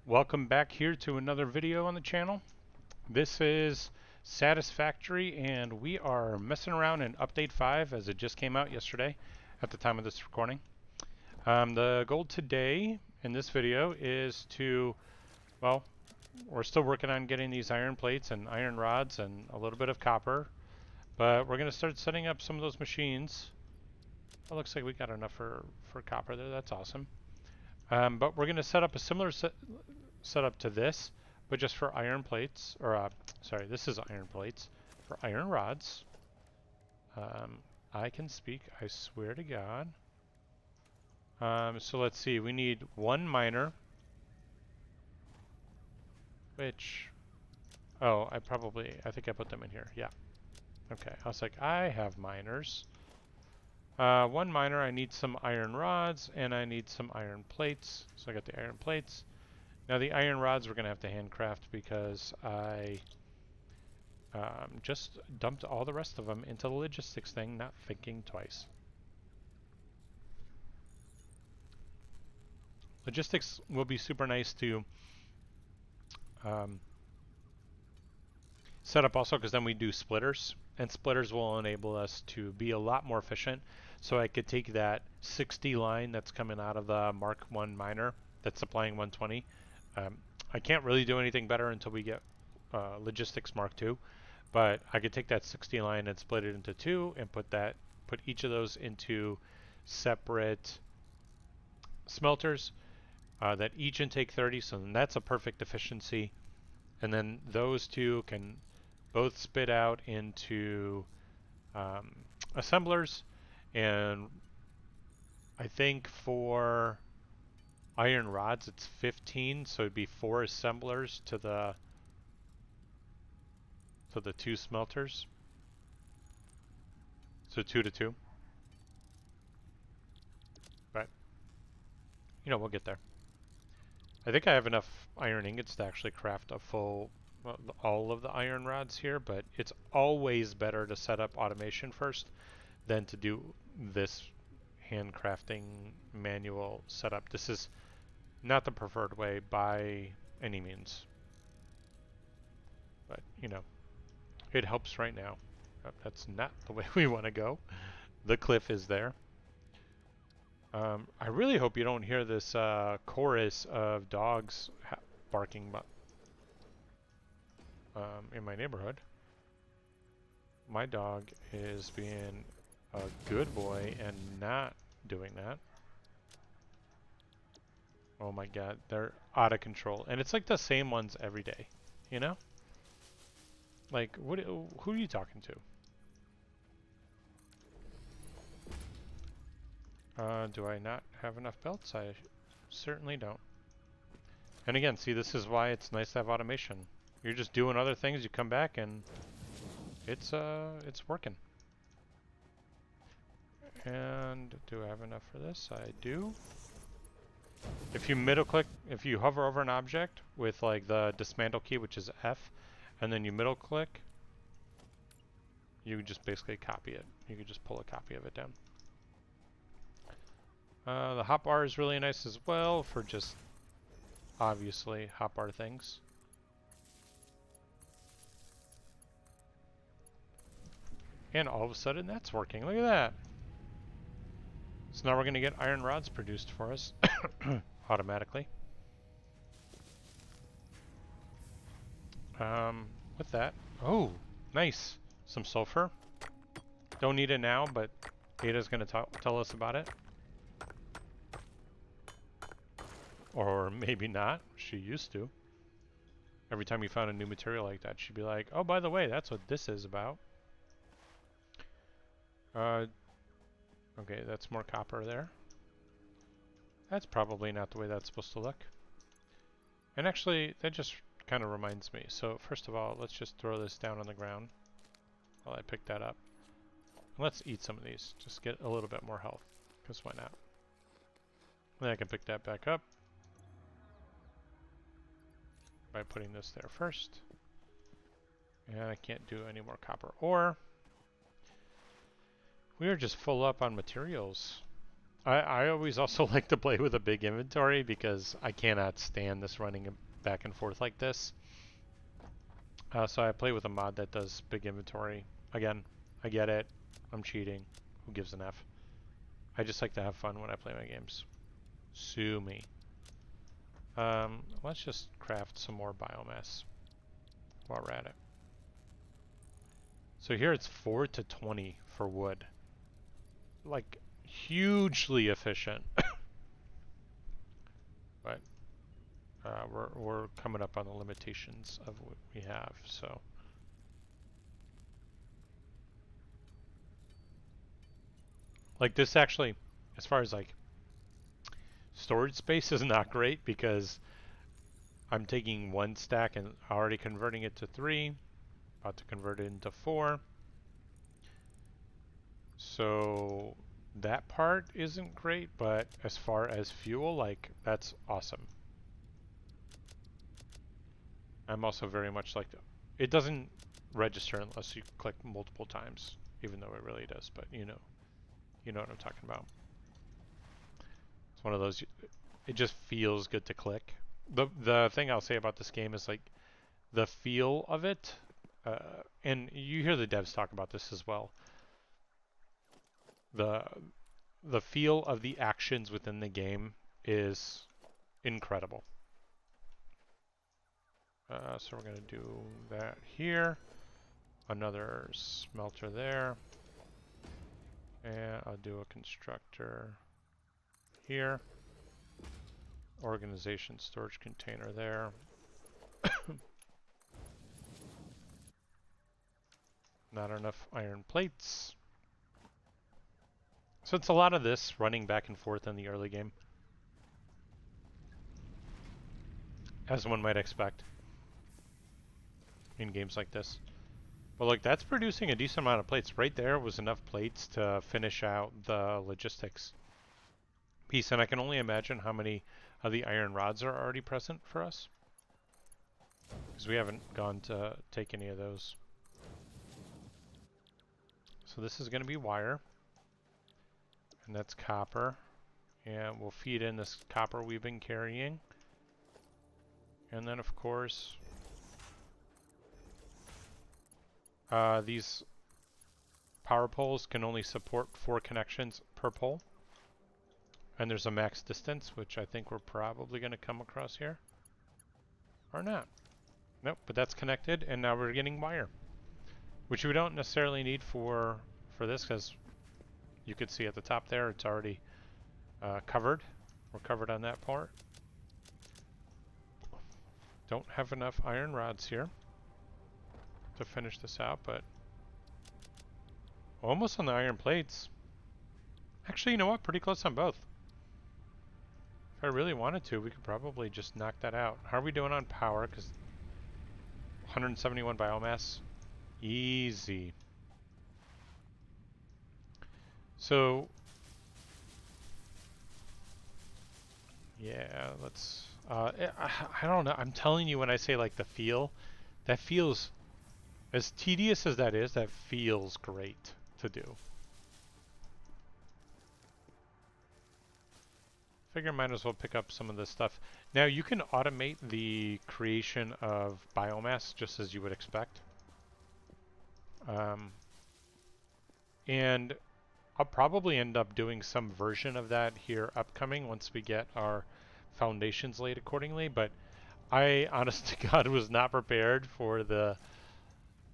welcome back here to another video on the channel. This is Satisfactory and we are messing around in update 5 as it just came out yesterday at the time of this recording. The goal today in this video is to, well, we're still working on getting these iron plates and iron rods and a little bit of copper, but we're going to start setting up some of those machines. It looks like we got enough for copper there. That's awesome. But we're going to set up a similar setup to this, but just for iron plates, or sorry, this is iron plates for iron rods. I can speak, I swear to God. So let's see, we need one miner, which, oh, I think I put them in here, yeah. Okay, I was like, I have miners. One miner, I need some iron rods, and I need some iron plates. So I got the iron plates. Now the iron rods we're going to have to handcraft because I just dumped all the rest of them into the logistics thing, not thinking twice. Logistics will be super nice to set up also because then we do splitters, and splitters will enable us to be a lot more efficient. So I could take that 60 line that's coming out of the Mark 1 miner that's supplying 120. I can't really do anything better until we get Logistics Mark 2, but I could take that 60 line and split it into two and put each of those into separate smelters that each intake 30, so then that's a perfect efficiency. And then those two can both spit out into assemblers, and I think for iron rods it's 15, so it'd be 4 assemblers to the two smelters, so 2 to 2, but you know, we'll get there. I think I have enough iron ingots to actually craft a full all of the iron rods here, but it's always better to set up automation first than to do this handcrafting manual setup. This is not the preferred way by any means, but you know, it helps right now. That's not the way we want to go. The cliff is there. I really hope you don't hear this chorus of dogs barking in my neighborhood. My dog is being a good boy and not doing that. Oh my God, they're out of control. And it's like the same ones every day, you know? Like, who are you talking to? Do I not have enough belts? I certainly don't. And again, see, this is why it's nice to have automation. You're just doing other things, you come back and it's working. And do I have enough for this? I do. If you hover over an object with like the dismantle key, which is F, and then you middle click, you just basically copy it. You can just pull a copy of it down. The hotbar is really nice as well for just obviously hotbar things. And all of a sudden that's working. Look at that. So now we're going to get iron rods produced for us automatically. With that, oh, nice. Some sulfur. Don't need it now, but Ada's going to tell us about it. Or maybe not. She used to. Every time you found a new material like that, she'd be like, oh, by the way, that's what this is about. Okay, that's more copper there. That's probably not the way that's supposed to look. And actually, that just kind of reminds me. So first of all, let's just throw this down on the ground while I pick that up. And let's eat some of these. Just get a little bit more health, because why not? Then I can pick that back up by putting this there first. And I can't do any more copper ore. We are just full up on materials. I always also like to play with a big inventory because I cannot stand this running back and forth like this. So I play with a mod that does big inventory. Again, I get it. I'm cheating. Who gives an F? I just like to have fun when I play my games. Sue me. Let's just craft some more biomass while we're at it. So here it's 4 to 20 for wood. Like, hugely efficient. But we're coming up on the limitations of what we have, so. Like this actually, as far as like storage space is not great because I'm taking 1 stack and already converting it to 3, about to convert it into 4. So that part isn't great, but as far as fuel, like that's awesome. I'm also very much like, it doesn't register unless you click multiple times, even though it really does, but you know what I'm talking about. It's one of those, it just feels good to click. The thing I'll say about this game is like the feel of it, and you hear the devs talk about this as well. The feel of the actions within the game is incredible. So we're going to do that here. Another smelter there. And I'll do a constructor here. Organization storage container there. Not enough iron plates. So it's a lot of this running back and forth in the early game, as one might expect in games like this. But look, that's producing a decent amount of plates. Right there was enough plates to finish out the logistics piece, and I can only imagine how many of the iron rods are already present for us, because we haven't gone to take any of those. So this is going to be wire, and that's copper, and we'll feed in this copper we've been carrying, and then of course these power poles can only support 4 connections per pole, and there's a max distance, which I think we're probably going to come across here, or not. Nope, but that's connected, and now we're getting wire, which we don't necessarily need for this, because you could see at the top there it's already covered. We're covered on that part. Don't have enough iron rods here to finish this out, but almost on the iron plates. Actually, you know what? Pretty close on both. If I really wanted to, we could probably just knock that out. How are we doing on power? Because 171 biomass. Easy. So, yeah, let's... I don't know. I'm telling you, when I say like the feel, that feels... As tedious as that is, that feels great to do. Figure might as well pick up some of this stuff. Now you can automate the creation of biomass just as you would expect. And I'll probably end up doing some version of that here upcoming once we get our foundations laid accordingly, but I, honest to God, was not prepared for the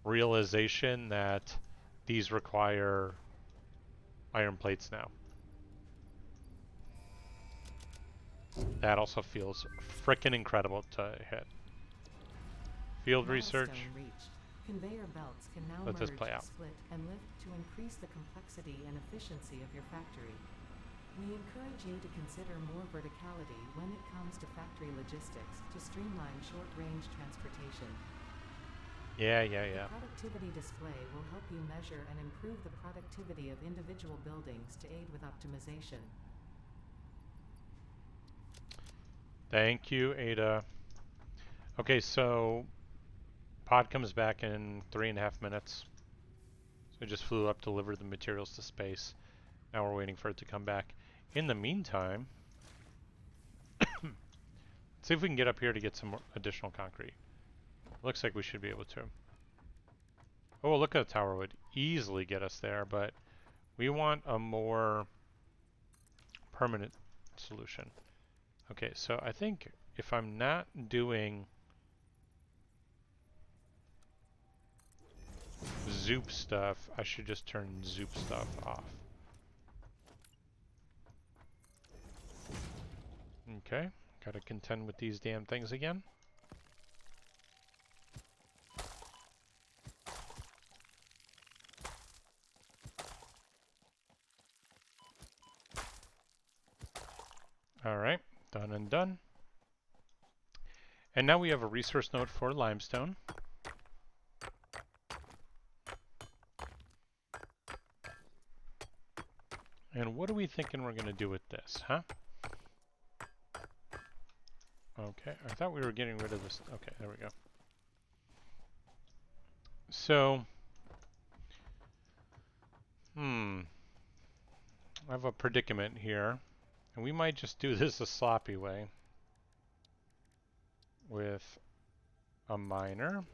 realization that these require iron plates now. That also feels frickin' incredible to hit. Field research. Conveyor belts can now Let this play out. split, and lift to increase the complexity and efficiency of your factory. We encourage you to consider more verticality when it comes to factory logistics to streamline short-range transportation. Yeah. The productivity display will help you measure and improve the productivity of individual buildings to aid with optimization. Thank you, Ada. Okay, so pod comes back in 3.5 minutes. So it just flew up, delivered the materials to space. Now we're waiting for it to come back. in the meantime, see if we can get up here to get some more additional concrete. Looks like we should be able to. Oh, look at the tower would easily get us there, but we want a more permanent solution. Okay, so I think if I'm not doing Zoop stuff, I should just turn Zoop stuff off. Okay, gotta contend with these damn things again. Alright, done and done. And now we have a resource node for limestone. And what are we thinking we're going to do with this, huh? Okay, I thought we were getting rid of this. Okay, there we go. So, I have a predicament here. And we might just do this a sloppy way with a miner.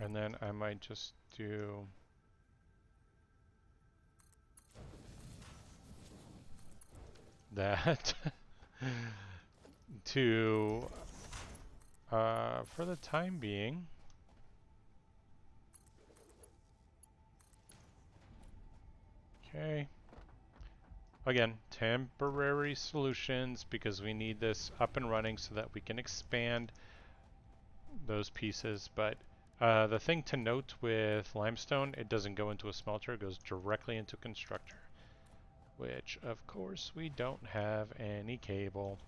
And then I might just do that to, for the time being, okay. Again, temporary solutions because we need this up and running so that we can expand those pieces. But the thing to note with limestone, it doesn't go into a smelter, it goes directly into Constructor. Which, of course, we don't have any cable.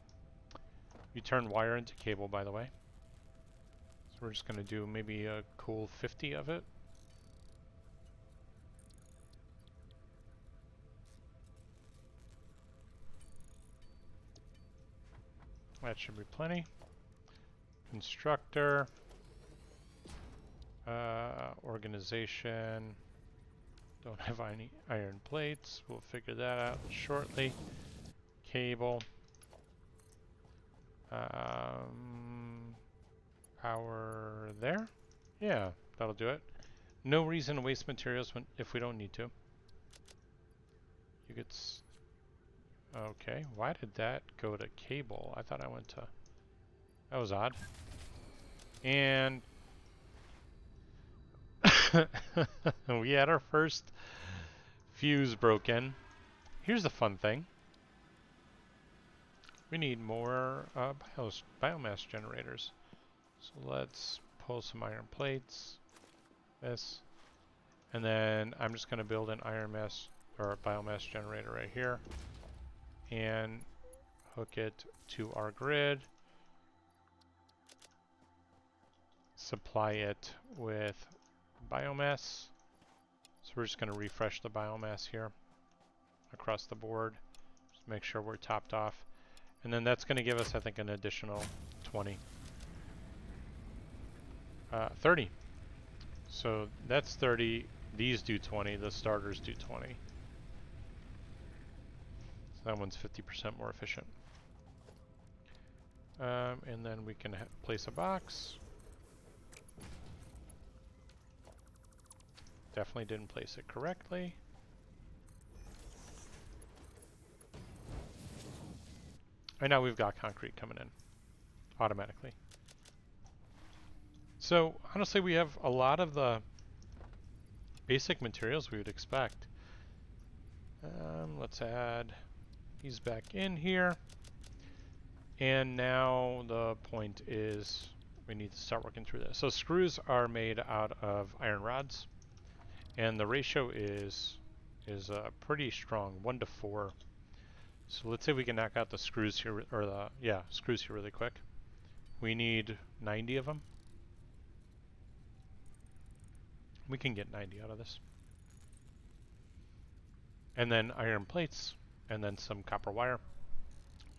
You turn wire into cable, by the way. So we're just going to do maybe a cool 50 of it. That should be plenty. Constructor. Organization. Don't have any iron plates. We'll figure that out shortly. Cable. Power there. Yeah, that'll do it. No reason to waste materials if we don't need to. You could. Okay, why did that go to cable? I thought I went to. That was odd. And we had our first fuse broken. Here's the fun thing. We need more biomass generators. So let's pull some iron plates. This. And then I'm just going to build an iron mass or a biomass generator right here. And hook it to our grid. Supply it with biomass. So we're just going to refresh the biomass here across the board. Just make sure we're topped off. And then that's going to give us, I think, an additional 20. 30. So that's 30. These do 20. The starters do 20. So that one's 50% more efficient. And then we can place a box. Definitely didn't place it correctly. And now we've got concrete coming in automatically. So honestly, we have a lot of the basic materials we would expect. Let's add these back in here. And now the point is we need to start working through this. So screws are made out of iron rods. And the ratio is pretty strong, 1:4. So let's say we can knock out the screws here, or the screws here really quick. We need 90 of them. We can get 90 out of this. And then iron plates, and then some copper wire,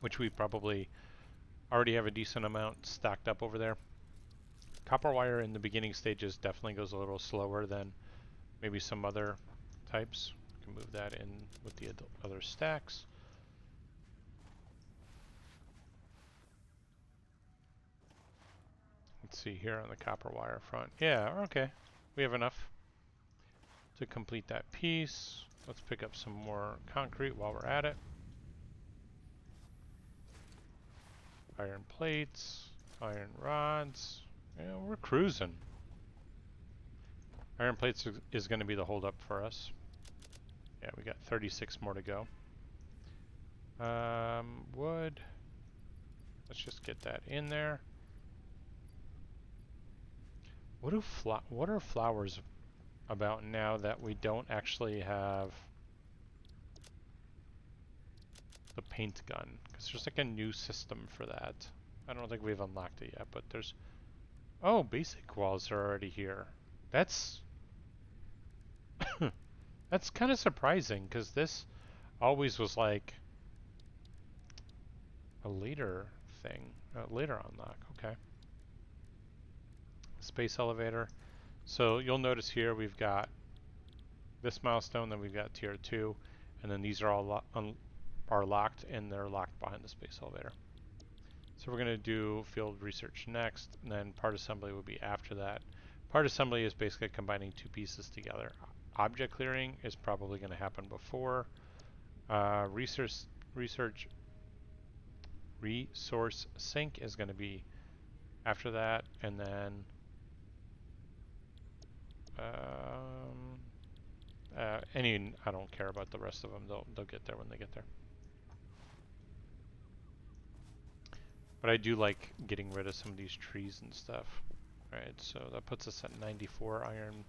which we probably already have a decent amount stacked up over there. Copper wire in the beginning stages definitely goes a little slower than maybe some other types, We can move that in with the other stacks. Let's see here on the copper wire front. Yeah, okay. We have enough to complete that piece. Let's pick up some more concrete while we're at it. Iron plates, iron rods. Yeah, we're cruising. Iron plates is going to be the holdup for us. Yeah, we got 36 more to go. Wood. Let's just get that in there. What are flowers about now that we don't actually have the paint gun? Because there's like a new system for that. I don't think we've unlocked it yet, but there's... Oh, basic walls are already here. That's... That's kind of surprising, because this always was like a later thing. Later unlock, okay. Space elevator. So you'll notice here we've got this milestone, then we've got tier 2, and then these are all locked, and they're locked behind the space elevator. So we're going to do field research next, and then part assembly will be after that. Part assembly is basically combining two pieces together. Object clearing is probably going to happen before. Resource sink is going to be after that, and then I don't care about the rest of them. They'll get there when they get there. But I do like getting rid of some of these trees and stuff. Alright, so that puts us at 94 iron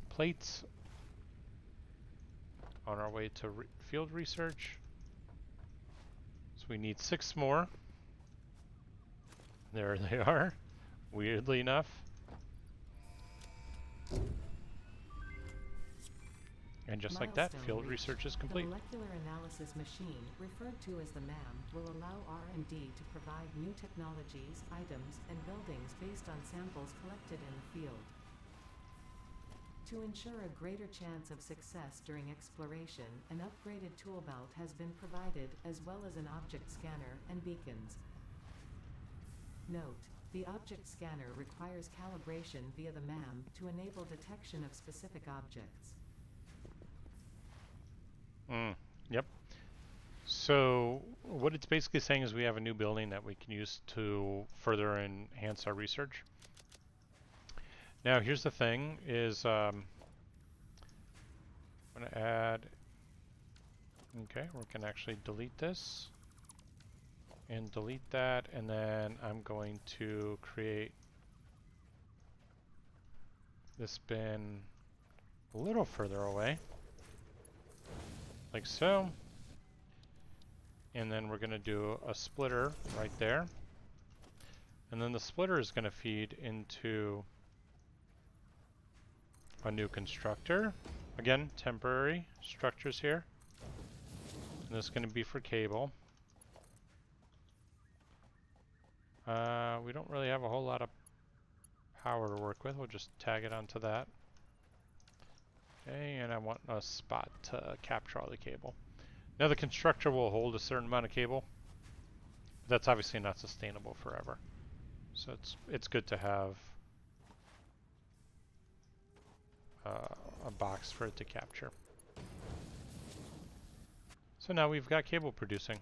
plates. On our way to field research. So we need 6 more. There they are, weirdly enough. And just like that, field research is complete. The molecular analysis machine, referred to as the MAM, will allow R&D to provide new technologies, items, and buildings based on samples collected in the field. To ensure a greater chance of success during exploration, an upgraded tool belt has been provided, as well as an object scanner and beacons. Note: the object scanner requires calibration via the MAM to enable detection of specific objects. Yep. So what it's basically saying is we have a new building that we can use to further enhance our research. Now here's the thing is I'm going to add, okay, we can actually delete this and delete that, and then I'm going to create this bin a little further away, like so. And then we're going to do a splitter right there. And then the splitter is going to feed into a new constructor. Again, temporary structures here. And this is going to be for cable. We don't really have a whole lot of power to work with. We'll just tag it onto that. Okay, and I want a spot to capture all the cable. Now the constructor will hold a certain amount of cable. That's obviously not sustainable forever. So it's good to have a box for it to capture. So now we've got cable producing,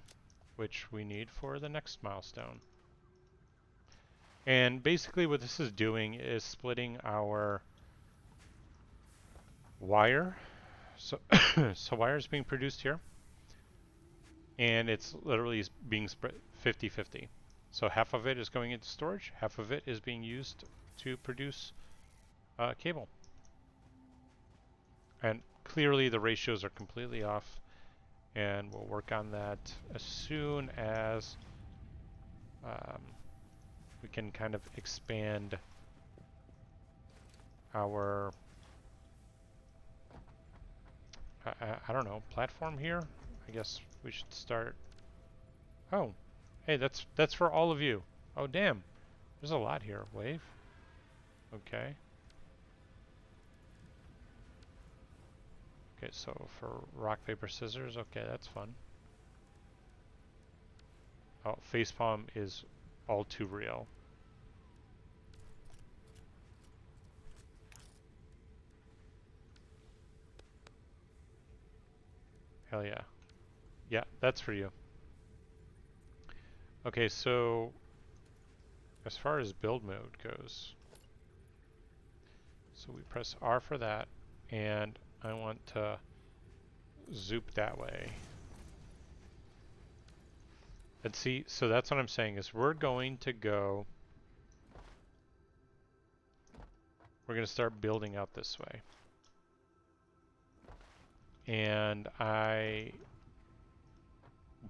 which we need for the next milestone. And basically what this is doing is splitting our wire. So, so wire is being produced here. And it's literally being spread 50-50. So half of it is going into storage, half of it is being used to produce cable. And clearly the ratios are completely off, and we'll work on that as soon as we can kind of expand our I don't know, platform here. I guess we should start. Oh, hey, that's for all of you. Oh, damn, there's a lot here. Wave. Okay. Okay, so for rock, paper, scissors, okay, that's fun. Oh, facepalm is all too real. Hell yeah. Yeah, that's for you. Okay, so as far as build mode goes, so we press R for that, and I want to zoop that way. And see, so that's what I'm saying is we're going to start building out this way. And I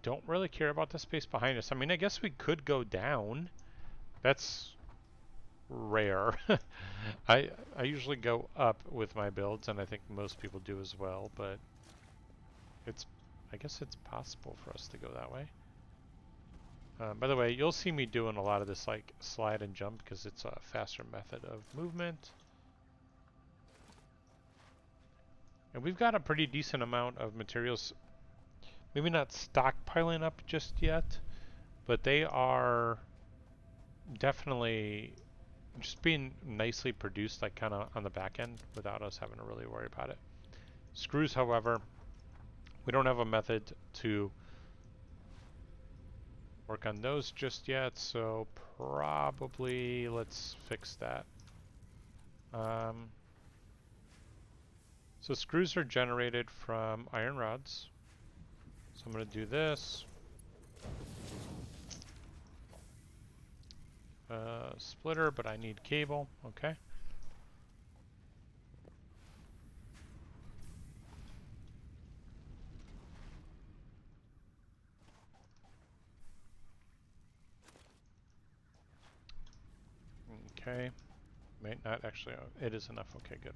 don't really care about the space behind us. I mean, I guess we could go down. That's rare. I usually go up with my builds, and I think most people do as well, but I guess it's possible for us to go that way. By the way, you'll see me doing a lot of this like slide and jump because it's a faster method of movement. And we've got a pretty decent amount of materials, maybe not stockpiling up just yet, but they are definitely just being nicely produced, like kind of on the back end without us having to really worry about it. Screws, however, we don't have a method to work on those just yet, so probably let's fix that. So screws are generated from iron rods. So I'm going to do this. Splitter, but I need cable. Okay. Okay. May not actually. It is enough. Okay, good.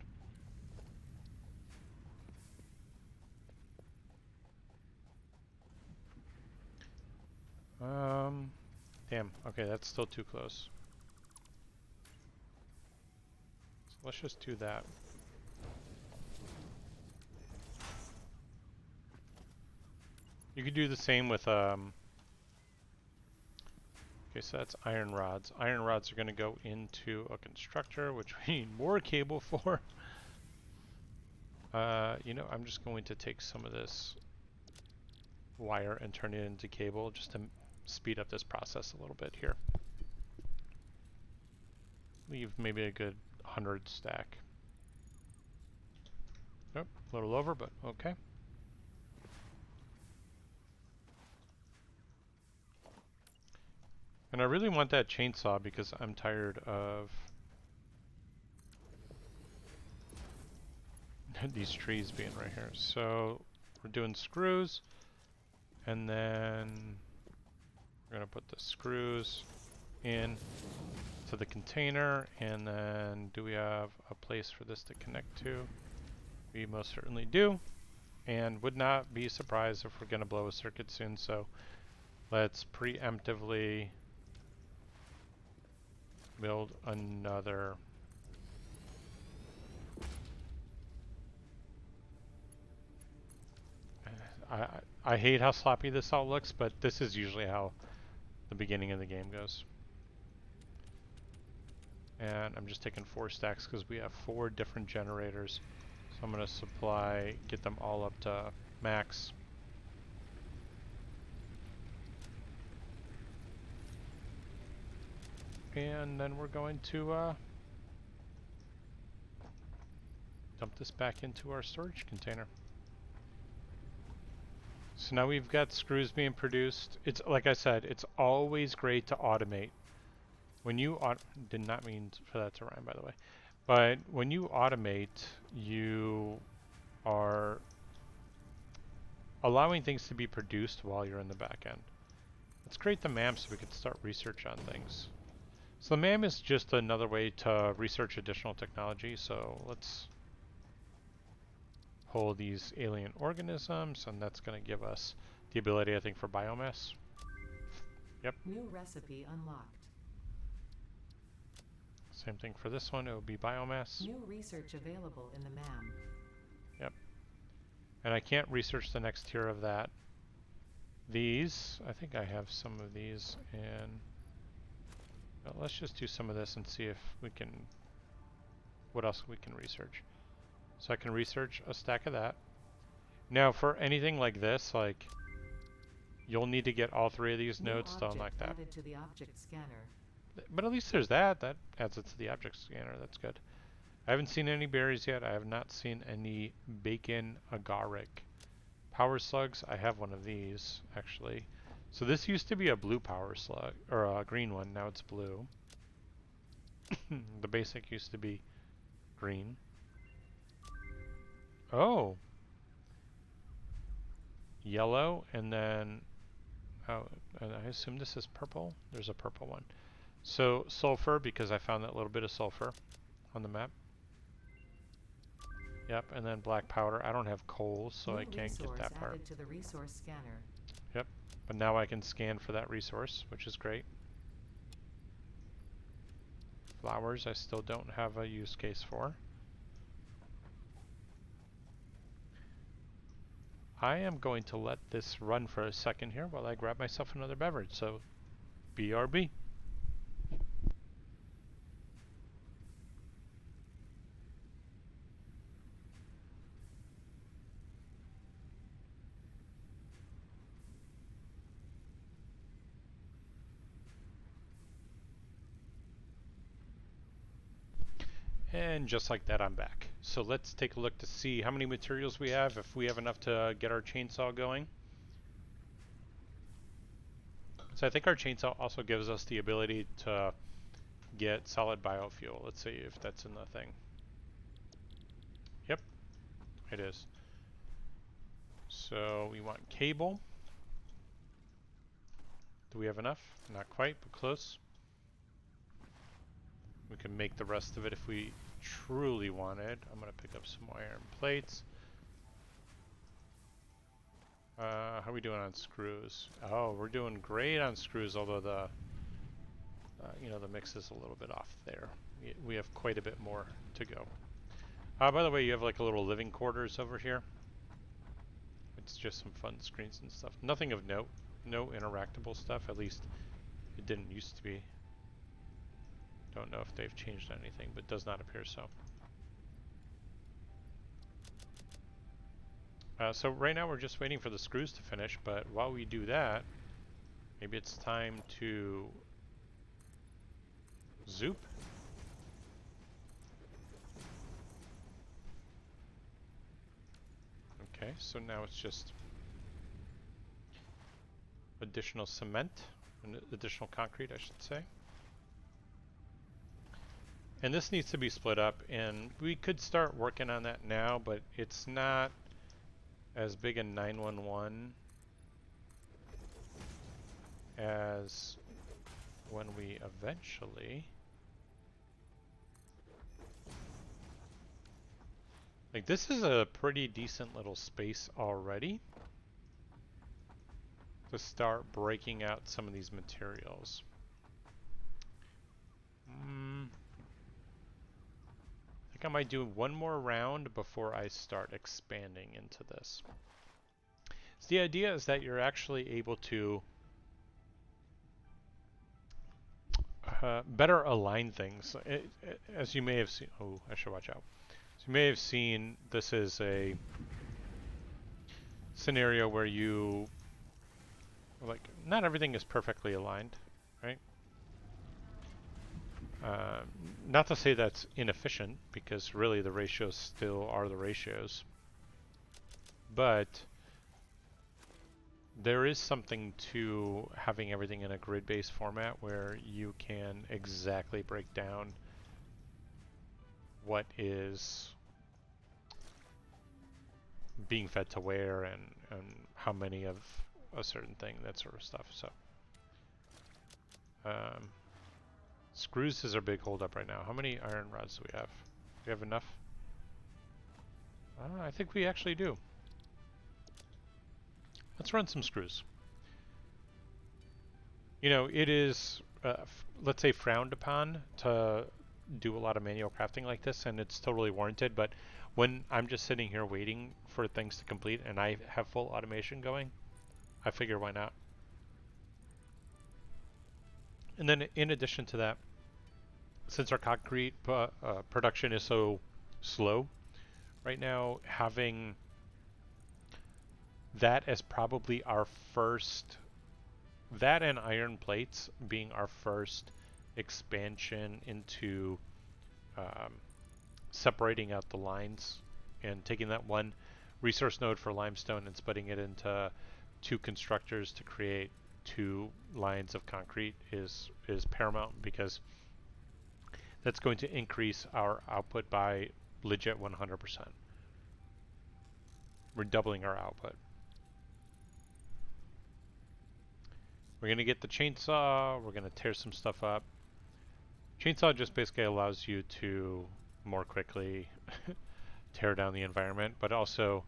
Damn. Okay, that's still too close. So let's just do that. You could do the same with okay, so that's iron rods. Iron rods are going to go into a constructor, which we need more cable for. You know, I'm just going to take some of this wire and turn it into cable just to speed up this process a little bit here. Leave maybe a good 100 stack. Nope, a little over, but okay. And I really want that chainsaw because I'm tired of these trees being right here. So we're doing screws, and then we're going to put the screws in to the container, and then do we have a place for this to connect to? We most certainly do, and would not be surprised if we're going to blow a circuit soon, so let's preemptively build another. I hate how sloppy this all looks, but this is usually how the beginning of the game goes. And I'm just taking 4 stacks because we have 4 different generators. So I'm going to get them all up to max. And then we're going to dump this back into our storage container. So now we've got screws being produced. It's like I said, it's always great to automate. When you did not mean for that to rhyme, by the way. But when you automate, you are allowing things to be produced while you're in the back end. Let's create the MAM so we can start research on things. So the MAM is just another way to research additional technology. So let's pull these alien organisms, and that's going to give us the ability, I think, for biomass. Yep. New recipe unlocked. Same thing for this one, it will be biomass. New research available in the MAM. Yep. And I can't research the next tier of that. These, I think I have some of these, and well, let's just do some of this and see if we can, what else we can research. So I can research a stack of that. Now for anything like this, like, you'll need to get all 3 of these nodes to unlock that. Added to the object scanner. But at least there's that. That adds it to the object scanner. That's good. I haven't seen any berries yet. I have not seen any bacon agaric. Power slugs, I have one of these, actually. So this used to be a blue power slug, or a green one, now it's blue. The basic used to be green. Oh! Yellow, and then, oh, and I assume this is purple? There's a purple one. So sulfur, because I found that little bit of sulfur on the map. Yep, and then black powder. I don't have coal, so I can't get that part. Added to the resource scanner. Yep, but now I can scan for that resource, which is great. Flowers, I still don't have a use case for. I am going to let this run for a second here while I grab myself another beverage, so BRB. And just like that, I'm back. So let's take a look to see how many materials we have, if we have enough to get our chainsaw going. So I think our chainsaw also gives us the ability to get solid biofuel. Let's see if that's in the thing. Yep, it is. So we want cable. Do we have enough? Not quite, but close. We can make the rest of it if we truly wanted. I'm going to pick up some iron plates. How are we doing on screws? Oh, we're doing great on screws, although the you know, the mix is a little bit off there. We have quite a bit more to go. By the way, you have like a little living quarters over here. It's just some fun screens and stuff. Nothing of note. No interactable stuff. At least it didn't used to be. Don't know if they've changed anything, but does not appear so. So right now we're just waiting for the screws to finish, but while we do that, maybe it's time to zoop. Okay, so now it's just additional cement, additional concrete, I should say. And this needs to be split up, and we could start working on that now, but it's not as big a 911 as when we eventually, like, this is a pretty decent little space already to start breaking out some of these materials. I think I might do one more round before I start expanding into this. So the idea is that you're actually able to better align things. As you may have seen, oh, I should watch out. So you may have seen, this is a scenario where you, like, not everything is perfectly aligned, right? Not to say that's inefficient, because really the ratios still are the ratios. But there is something to having everything in a grid-based format where you can exactly break down what is being fed to where and how many of a certain thing, that sort of stuff. So screws is our big holdup right now. How many iron rods do we have? Do we have enough? I think we actually do. Let's run some screws. You know, it is, let's say, frowned upon to do a lot of manual crafting like this, and it's totally warranted, but when I'm just sitting here waiting for things to complete and I have full automation going, I figure why not. And then in addition to that, since our concrete production is so slow right now, having that as probably our first, that and iron plates being our first expansion into separating out the lines and taking that one resource node for limestone and splitting it into 2 constructors to create 2 lines of concrete is paramount, because that's going to increase our output by legit 100%. We're doubling our output. We're going to get the chainsaw. We're going to tear some stuff up. Chainsaw just basically allows you to more quickly tear down the environment, but also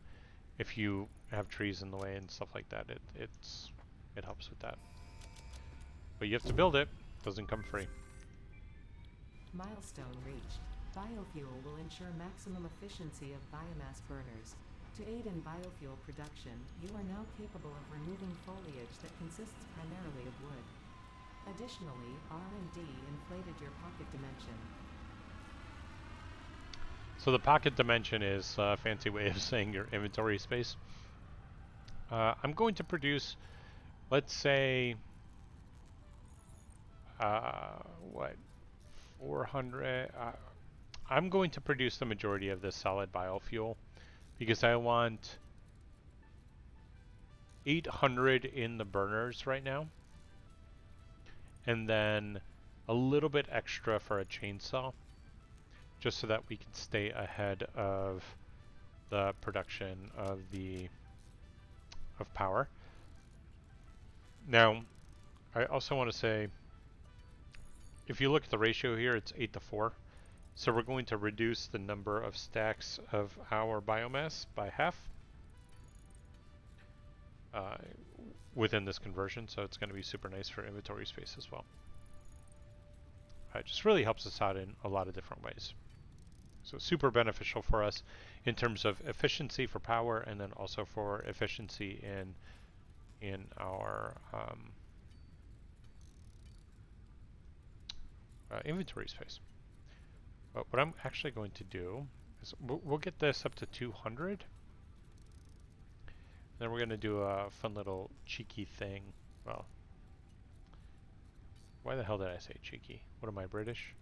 if you have trees in the way and stuff like that, it helps with that. But you have to build it. Doesn't come free. Milestone reached. Biofuel will ensure maximum efficiency of biomass burners. To aid in biofuel production, you are now capable of removing foliage that consists primarily of wood. Additionally, R&D inflated your pocket dimension. So the pocket dimension is a fancy way of saying your inventory space. I'm going to produce, let's say, 400. I'm going to produce the majority of this solid biofuel because I want 800 in the burners right now, and then a little bit extra for a chainsaw, just so that we can stay ahead of the production of power. Now, I also want to say, if you look at the ratio here, it's 8:4. So we're going to reduce the number of stacks of our biomass by half within this conversion. So it's going to be super nice for inventory space as well. It just really helps us out in a lot of different ways. So super beneficial for us in terms of efficiency for power, and then also for efficiency in our inventory space. But what I'm actually going to do is we'll get this up to 200. Then we're going to do a fun little cheeky thing. Well, why the hell did I say cheeky? What am I, British?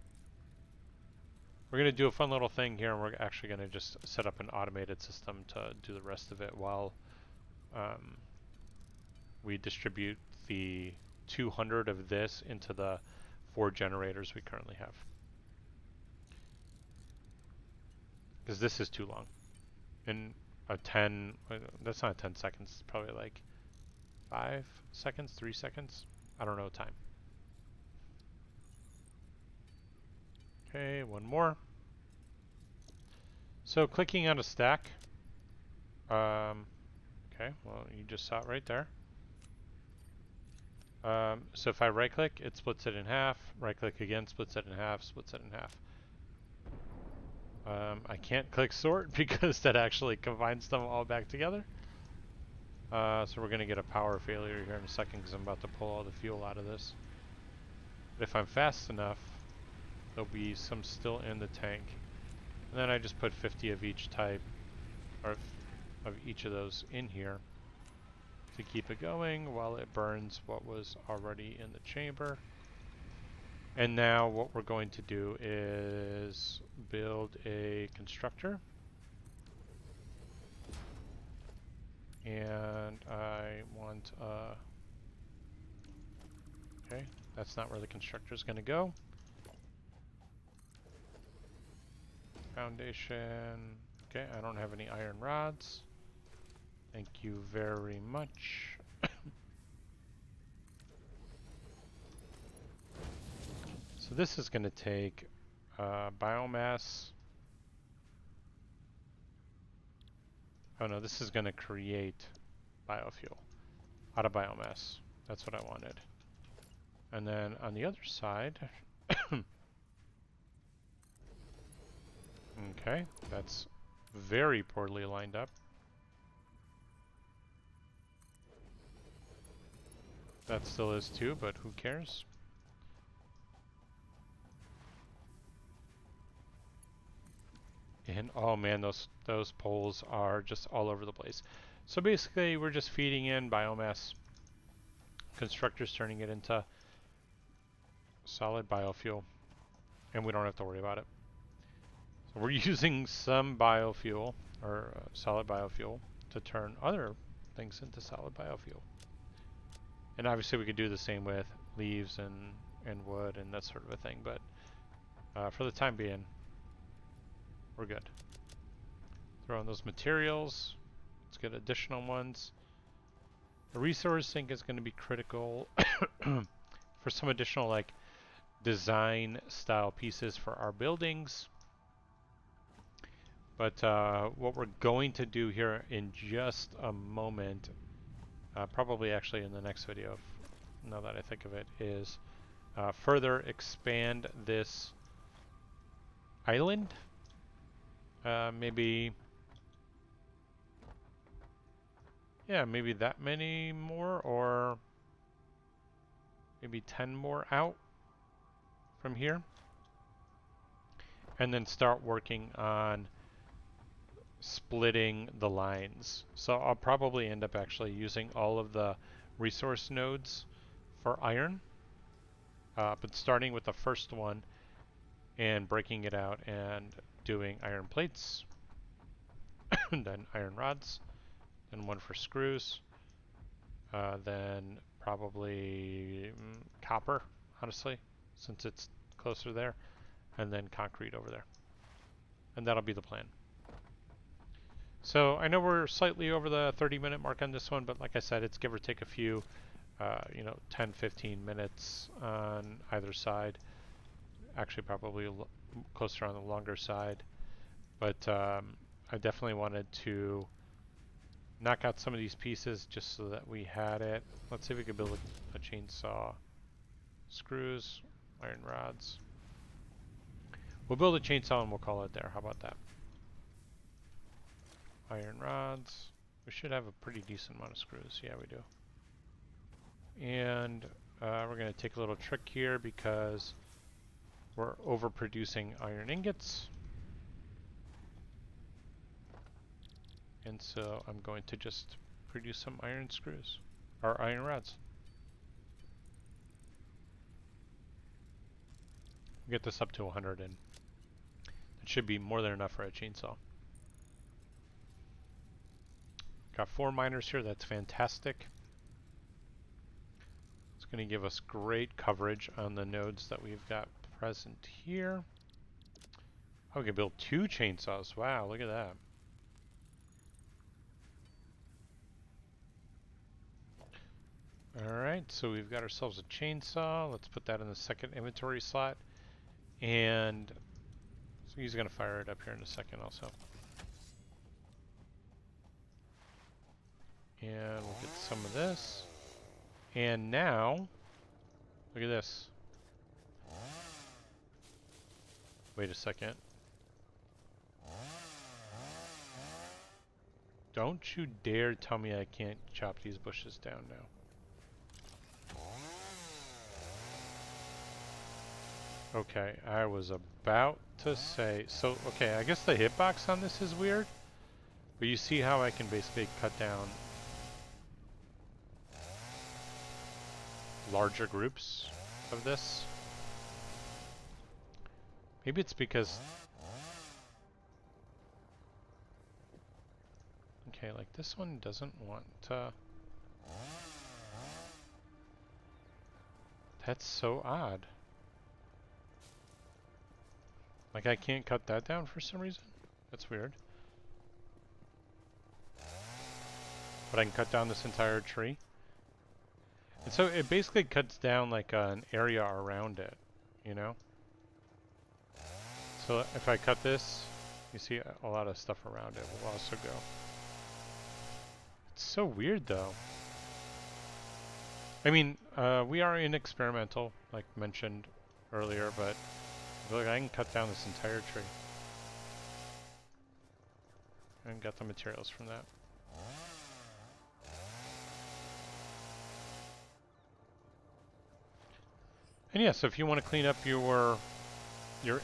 We're going to do a fun little thing here, and we're actually going to just set up an automated system to do the rest of it while we distribute the 200 of this into the 4 generators we currently have. Because this is too long. In a 10, that's not 10 seconds, it's probably like 5 seconds, 3 seconds. I don't know time. Okay, one more. So clicking on a stack. Okay, well, you just saw it right there. So if I right click, it splits it in half. Right click again, splits it in half, splits it in half. I can't click sort because that actually combines them all back together. So we're going to get a power failure here in a second because I'm about to pull all the fuel out of this. But if I'm fast enough, there'll be some still in the tank. And then I just put 50 of each type, or of each of those in here to keep it going while it burns what was already in the chamber. And now what we're going to do is build a constructor. And I want, okay, that's not where the constructor is going to go. Foundation, okay, I don't have any iron rods. Thank you very much. So this is going to take biomass. Oh no, this is going to create biofuel out of biomass. That's what I wanted. And then on the other side, okay, that's very poorly lined up. That still is too, but who cares? And oh man, those poles are just all over the place. So basically, we're just feeding in biomass. Constructor's turning it into solid biofuel, and we don't have to worry about it. So we're using some biofuel, or solid biofuel, to turn other things into solid biofuel. And obviously we could do the same with leaves and wood and that sort of a thing, but for the time being, we're good. Throw in those materials. Let's get additional ones. The resource sink is going to be critical for some additional like design style pieces for our buildings. But what we're going to do here in just a moment, probably actually in the next video, now that I think of it, is further expand this island. Maybe that many more, or maybe 10 more out from here. And then start working on splitting the lines. So I'll probably end up actually using all of the resource nodes for iron, but starting with the first one and breaking it out and doing iron plates, and then iron rods, and one for screws, then probably copper, honestly, since it's closer there, and then concrete over there. And that'll be the plan. So I know we're slightly over the 30-minute mark on this one, but like I said, it's give or take a few, 10, 15 minutes on either side. Actually, probably closer on the longer side. But I definitely wanted to knock out some of these pieces just so that we had it. Let's see if we can build a chainsaw. Screws, iron rods. We'll build a chainsaw and we'll call it there. How about that? Iron rods. We should have a pretty decent amount of screws. Yeah, we do. And we're going to take a little trick here because we're overproducing iron ingots. And so I'm going to just produce some iron screws, or iron rods. Get this up to 100 and it should be more than enough for a chainsaw. Got 4 miners here, that's fantastic. It's going to give us great coverage on the nodes that we've got present here. Oh, we can build 2 chainsaws. Wow, look at that. Alright, so we've got ourselves a chainsaw. Let's put that in the second inventory slot. And so he's going to fire it up here in a second also. And we'll get some of this. And now, look at this. Wait a second. Don't you dare tell me I can't chop these bushes down now. Okay, I was about to say, so, okay, I guess the hitbox on this is weird, but you see how I can basically cut down larger groups of this? Maybe it's because, okay, like this one doesn't want to, that's so odd. Like I can't cut that down for some reason? That's weird. But I can cut down this entire tree. And so it basically cuts down like an area around it, you know? So if I cut this, you see a lot of stuff around it will also go. It's so weird though. I mean, we are in experimental, like mentioned earlier, but look, I can cut down this entire tree. and got the materials from that. And yeah, so if you want to clean up your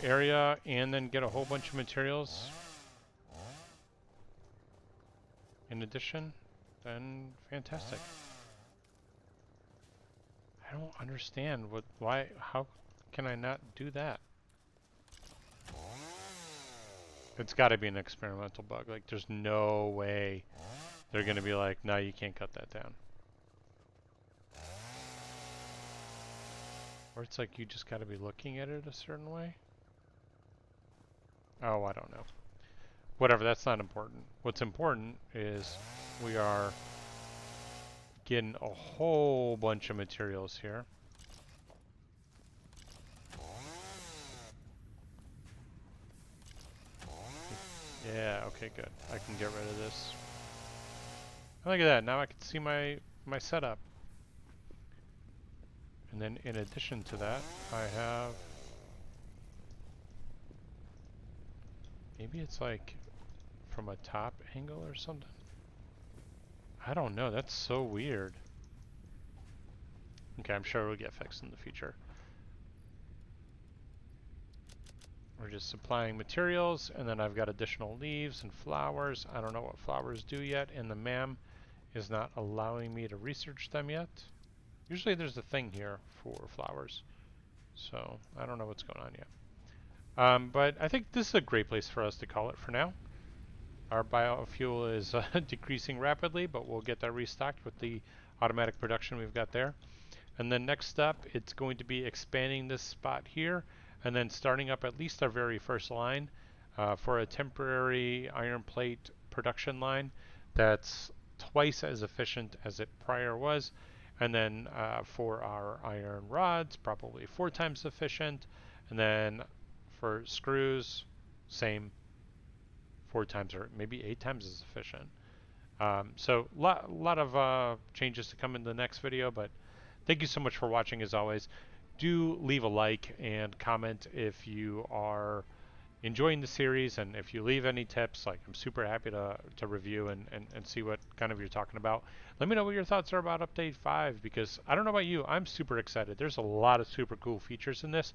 area and then get a whole bunch of materials in addition, then fantastic. I don't understand how can I not do that? It's got to be an experimental bug. Like, there's no way they're going to be like, no, you can't cut that down. Or it's like you just got to be looking at it a certain way. Oh, I don't know. Whatever, that's not important. What's important is we are getting a whole bunch of materials here. Yeah, okay, good. I can get rid of this. Look at that, now I can see my setup. And then in addition to that, I have... Maybe it's like from a top angle or something? I don't know, that's so weird. Okay, I'm sure it'll get fixed in the future. We're just supplying materials, and then I've got additional leaves and flowers. I don't know what flowers do yet, and the MAM is not allowing me to research them yet. Usually there's a thing here for flowers, so I don't know what's going on yet. But I think this is a great place for us to call it for now. Our biofuel is decreasing rapidly, but we'll get that restocked with the automatic production we've got there. And then next up, it's going to be expanding this spot here, and then starting up at least our very first line for a temporary iron plate production line that's twice as efficient as it prior was. And then for our iron rods, probably 4 times efficient. And then for screws, same, 4 times or maybe 8 times as efficient. So a lot of changes to come in the next video, but thank you so much for watching as always. Do leave a like and comment if you are enjoying the series, and if you leave any tips, like I'm super happy to review and see what kind of you're talking about. Let me know what your thoughts are about Update 5, because I don't know about you, I'm super excited. There's a lot of super cool features in this,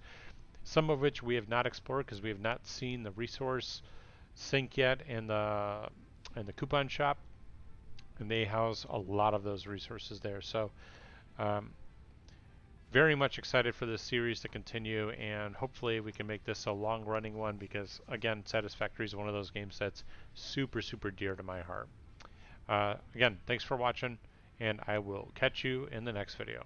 some of which we have not explored because we have not seen the resource sink yet in the coupon shop, and they house a lot of those resources there. So very much excited for this series to continue, and hopefully we can make this a long-running one, because again, Satisfactory is one of those games that's super dear to my heart. Again, thanks for watching, and I will catch you in the next video.